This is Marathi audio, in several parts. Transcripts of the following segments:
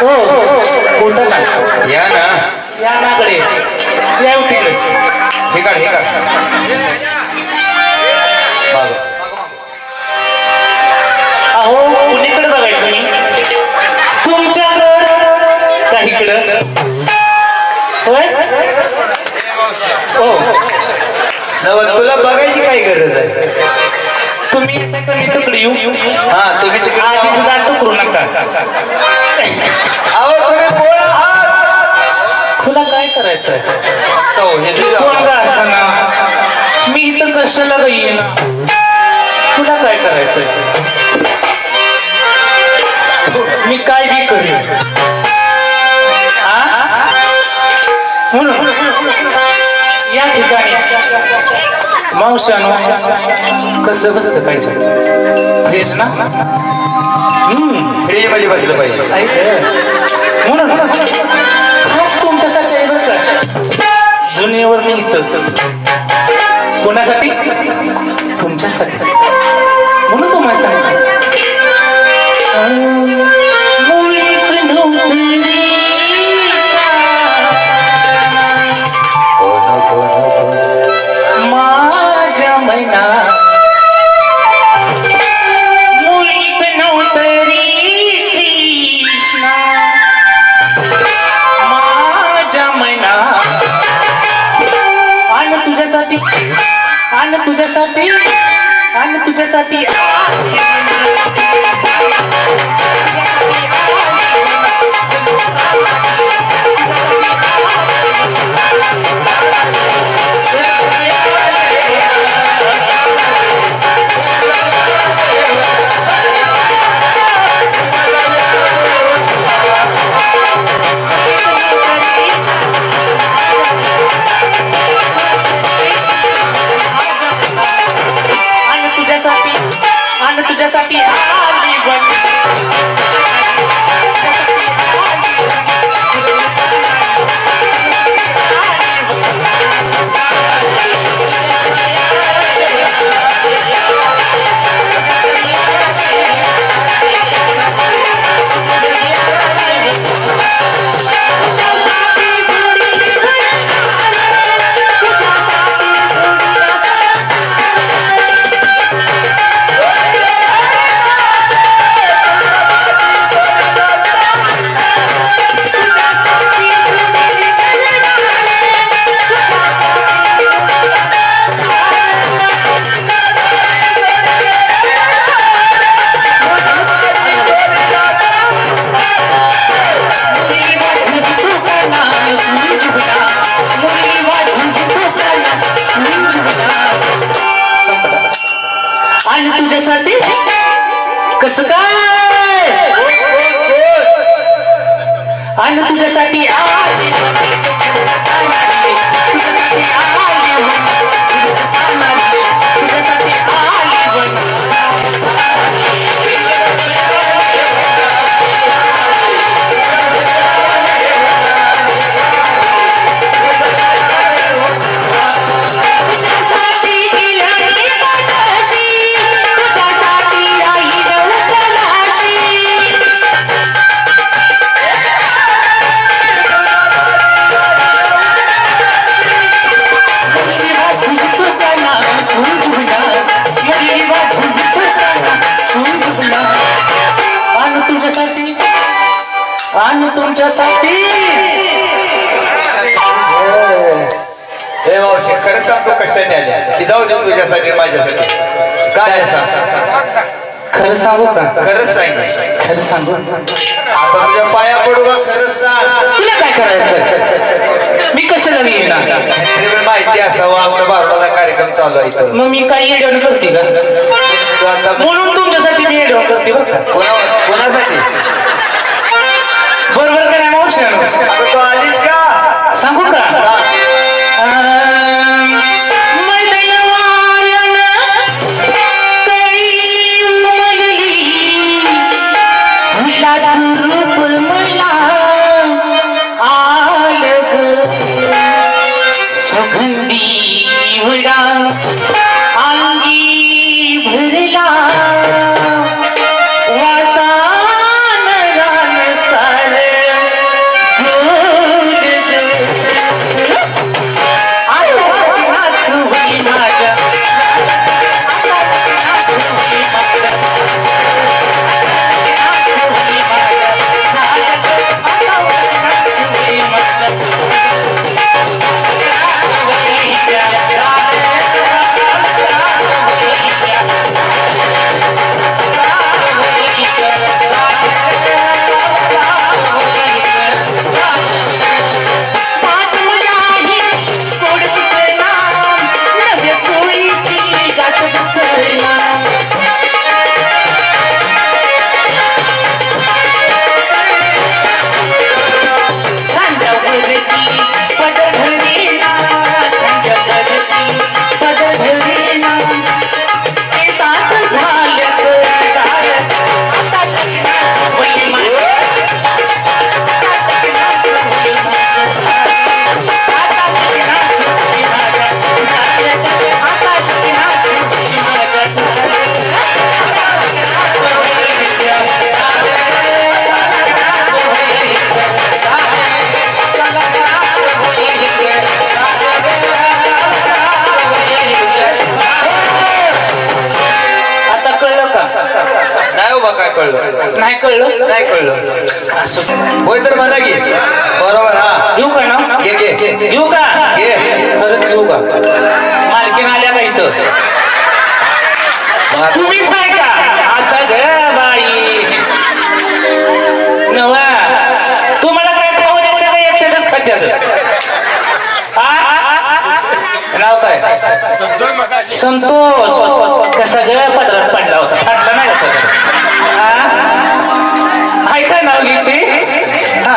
हो कुठं ना या ना या नाकडे या तिकडे हे काढ अहो कुणीकडे बघायचं मी तुमच्याकडं का इकडं होय हो तुला बघायची काय गरज आहे तुम्ही मी तिकडे येऊ हा तुम्ही आधीच दाट करू नका अहो तुम्ही कोण आहात तुला काय करायचंय हो हे कोण का असना मी इथं कशाला बाई ना तुला काय करायचंय मी काय बी करेन म्हणून या ठिकाणी मावशानो कसं बसतं पाहिजे फ्रेश ना फ्रीज मध्ये बसलं पाहिजे म्हणून खास तुमच्यासाठी आहे बरं का जुनीवर मी इथं कोणासाठी तुमच्यासाठी म्हणून तुम्हाला सांगतो मुळीच नव्हती माझ्या मैना मुळीच नव्हतरी कृष्णा माझ्या मैना आणि तुझ्यासाठी आणि तुझ्यासाठी आणि तुझ्यासाठी तुझ्यासाठी आली बन आणि तुझ्यासाठी कसं काय आणि तुझ्यासाठी आणि तुमच्यासाठी हे मावशी खरं सांगतो कशाने आल्या ती जाऊ दे तुझ्यासाठी माझ्यासाठी काय आहे सांग खरं सांगू का खरंच सांग खरं सांगू आता तुझ्या पाया पडू का खरंच सांग तुला काय करायचं मी कशाला येणार माहिती असावं आपल्या भारताचा कार्यक्रम चालू आहे इथं. मग मी काही येडवण करते का तू आता म्हणून तुमच्यासाठी मी येडवण करते बरं का कोणासाठी बरोबर का नाही मावशी आता तू आलीस का सांगू का वासान रान सारे की बरोबर हा येऊ का ना घे घे येऊ का घे खरंच येऊ का मालकीन आल्या का इथं तुम्हीच आहे का आता ग बाई नवा तुम्हाला काय खाऊ द्यायचं का एकटेच खात्यात नाव काय संतोष कसा ग पदरात पडला होता फाटला नाही का पदर आहे का नाव लिहिते हा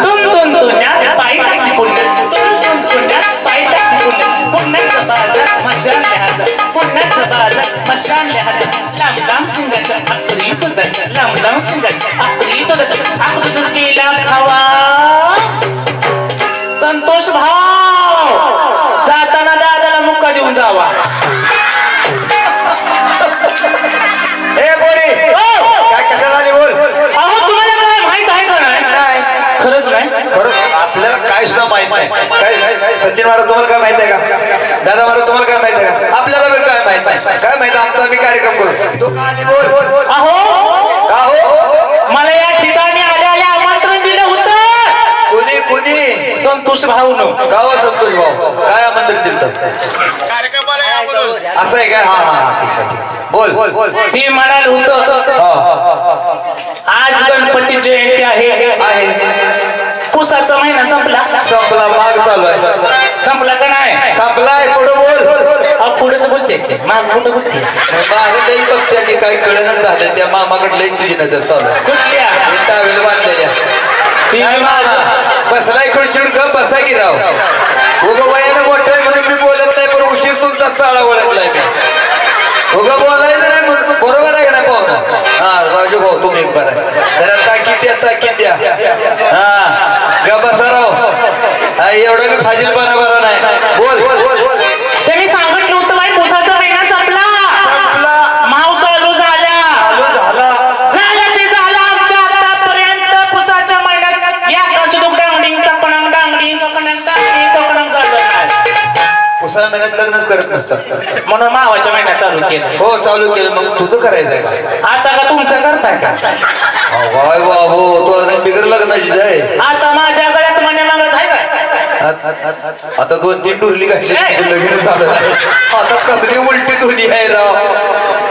तुम तुम तुझ्या पायी टाकली पुण्यात तुम तुझ्या पायी टाकली पुण्यात पुण्याचं बाजार मशान लिहायचं पुण्याचं बाजार मशान लिहायचं लांब लांब शिंगाचं आकरी दुधाचं लांब लांब शिंगाचं आकरी दुधाचं आकरी गेला खावा संतोष भाव जाताना दादाला मुक्का देऊन जावा ए बोली काय कसं झाली बोल अहो तुम्हाला काय माहित आहे का नाही खरंच नाही खरं आपल्याला काय सुद्धा माहित नाही काय सचिन महाराज तुम्हाला काय माहित आहे का दादा महाराज तुम्हाला काय माहित आहे का आपल्याला पण काय माहित नाही काय माहित आमचा आम्ही कार्यक्रम करू तो कहाणी बोल अहो का हो मला या ठिकाणी आल्याला आमंत्रण दिलं होतं कोणी कोणी संतोष भाऊन का हो संतोष भाऊ काय आमंत्रण दिलं असं आहे काय हा हा ठीक आहे बोल बोल बोल मी म्हणाल होतं आज गणपती जयंती आहे पुसाचा महिना संपला संपला माग चालू आहे संपला का नाही संपलाय पुढं बोल पुढेच बोलते माग कुठं बोलते माझं काही पक्षांनी काही कळणच झालं त्या मामाकडे तुझी नजर चालू आहे कुठल्या टावेल बांधलेल्या काय मामा? बसलाय खुर्चीवर गप बसा की राव उगं वयानं मोठं आहे म्हणून मी बोलत नाही पण उशीर तुमचा चाळा ओळखलाय मी उगं बोलायचं नाही म्हणून बरोबर आहे का नाही पाहुणा हा राजू भाऊ तुम्ही एक बरं जरा ताकीद द्या हा गप बसा राव एवढं मी फाजील बरा नाही बोल त्यांनी सांगितलं होतं बाई पुसाचा महिना संपला माव चालू झाला ते झालं आमच्या आतापर्यंत पुसाच्या महिन्यात या कसं डांगडिंग टकणंग डांगडिंग टकणंग डांगडिंग टकणंग झालं पुसा महिन्यात लग्नच करत नसतात म्हणून मावाच्या महिन्यात चालू केलं हो चालू केलं मग तुझं करायचंय का आता का तुमचं करताय का वाय बाबो तो अजून बिगर लग्नाची आहे आता माझ्या गळ्यात म्हणे मागत आहे काय आता 2-3 टुरली घातली लगीन झालं आता कसली उलटी धुनी आहे राव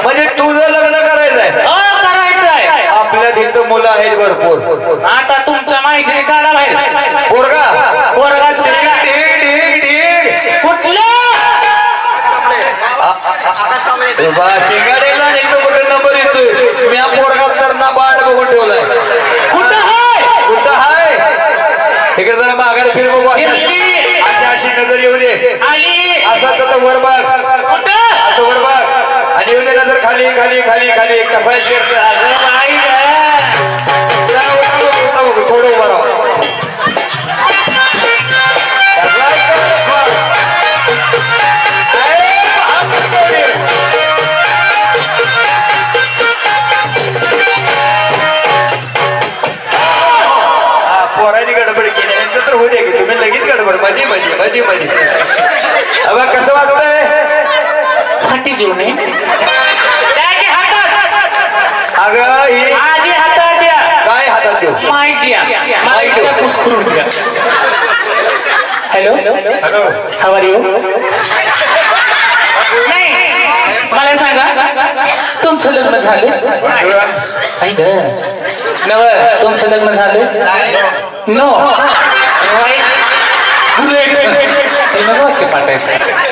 म्हणजे तुझं लग्न करायचंय करायचंय आपल्या तिथं मुलं आहेत भरपूर आता तुमच्या माहितीने काढा बाहेर पोरगा पोरगाच ढीग ढीग ढीग कुठलं शिंगाडेला नाही तो कुठे नंबर येतोय मी हा पोरगा तर ना बाळ बघून ठेवलाय कुठं आहे कुठं हाय तिकडे जरा माघारी फिर बघू अशी अशी नजर येऊ दे आली असा तर वर बघ कुठं असं वर बघ आणि येऊ दे नजर खाली खाली खाली खाली कसा शेर थोडं उभं राहा पोराची गडबड केली नंतर तर होऊ दे की तुम्ही लगेच गडबड मधी मधी मधी मधी अबा कसं वाटतंय फाटी जीव नाही अगं ही आधी हातात द्या काय हातात देऊ माईक द्या माईकच्या कुस्करून द्या hello hello how are you नाही मला सांगा तुमचं लग्न झालं आई ग नव तुमचं लग्न झालं नो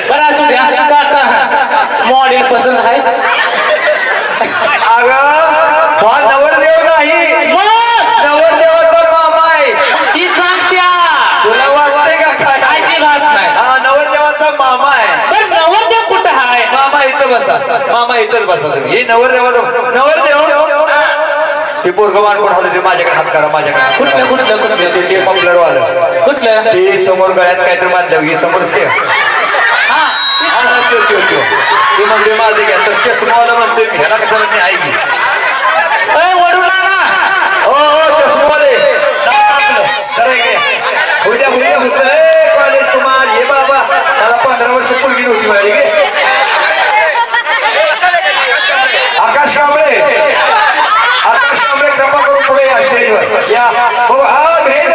बरं असू द्या काका मॉडेल पसंत आहे अगं हा नवरदेव नाही नवरदेवाचा मामा आहे ती सांगत्या तुला वाटतंय का काय अजिबात नाही हा नवरदेवाचा मामा आहे पण नवरदेव कुठं आहे मामा इथं बसा मामा इथं बसा तुम्ही हे नवरदेवाचा नवरदेव ते पोरगं मानपून आलं ते माझ्याकडे हात करा माझ्याकडे कुठलं कुठलं कुठलं ते पॉप्युलर वालं कुठलं ते समोर गळ्यात काहीतरी बांधलं हे समोर ते हा ते म्हणजे माझे घ्या तर चष्मावाला म्हणतोय मी ह्याला कसं म्हणते आहे की वडून आणा हो हो चष्मावाले उद्या उद्या होतं कॉलेज कुमार हे बाबा मला 15 वर्ष पूर्वी नव्हती मिळाली गे आकाश कांबळे कृपा करून पुढे या स्टेजवर या हो हा भेद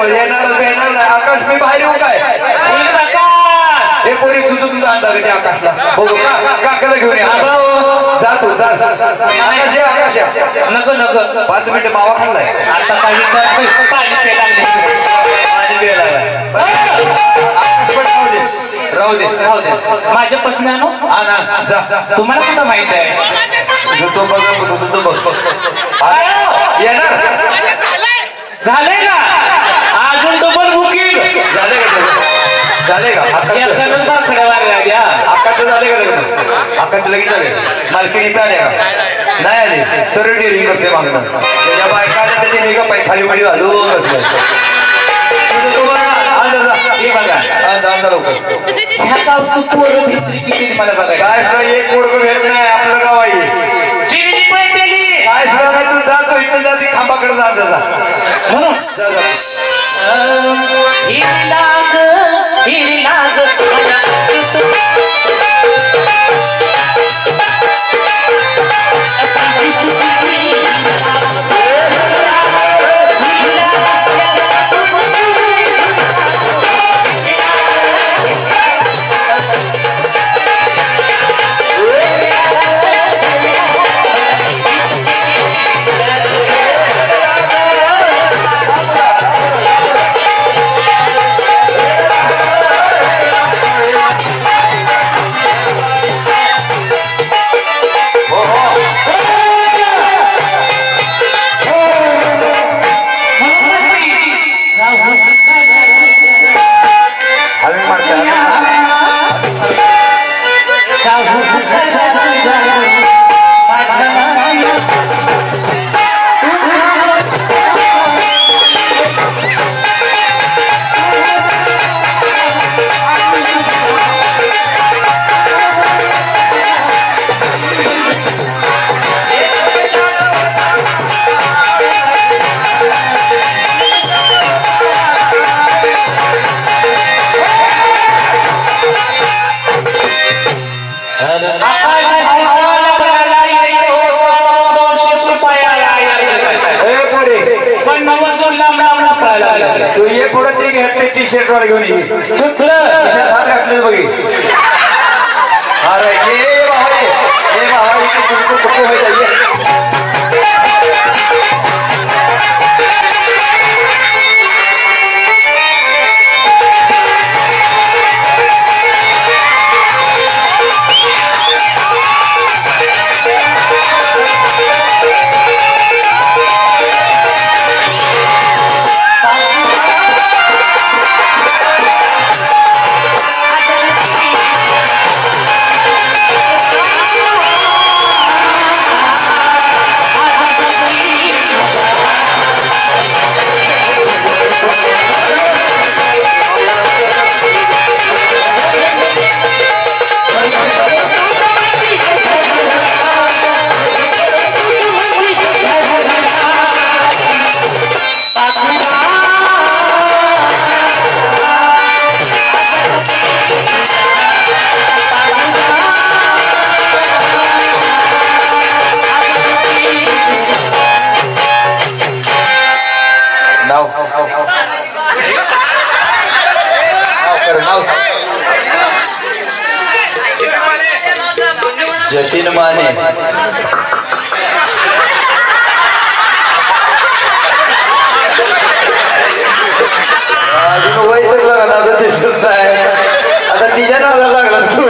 येणार नाही आकाश मी बाहेर येऊ काय एक प्रकाश. हे पोरी तुझं अंदाज ते आकाशला बघू का काकाला घेऊन या जा तू जा आकाश ये, आकाश या. नको नको 5 मिनिटं मावा खाल्लाय आता काय विचार पाणी प्यायला लागले. पाणी प्यायला आकाश पण राहू दे राहू दे माझ्या पसने आणू. हा ना जा तुम्हाला कुठं माहित आहे. तो बघ तो बघ येणार झालंय का अजून डबल बुकिंग झाले का आकाश झाले का लग्न आकाश लगेच झाले मालकीनी इथं आले का नाही आले तर डेअरिंग करते मागणं त्याच्या बायकाने त्याची निघा पाय खाली वडी घालून ह्या गावचं पोरं भित्री किती मला बघायला. काय सुद्धा एक पोरगं भेट नाही आपलं गाव आहे चिरणी पण दिली काय सुद्धा नाही तू जातो इथं जाते खांबाकडे जा जा म्हणून हिरी लाग तू ये पुढे ते घातले टी शर्ट वाला घेऊन ये हात घातले बघी अरे ये भावा कुठं होय जाईये जतीन माने अजून वय तर लागला आता दिसत नाही आता तिच्या नावाला लागला तू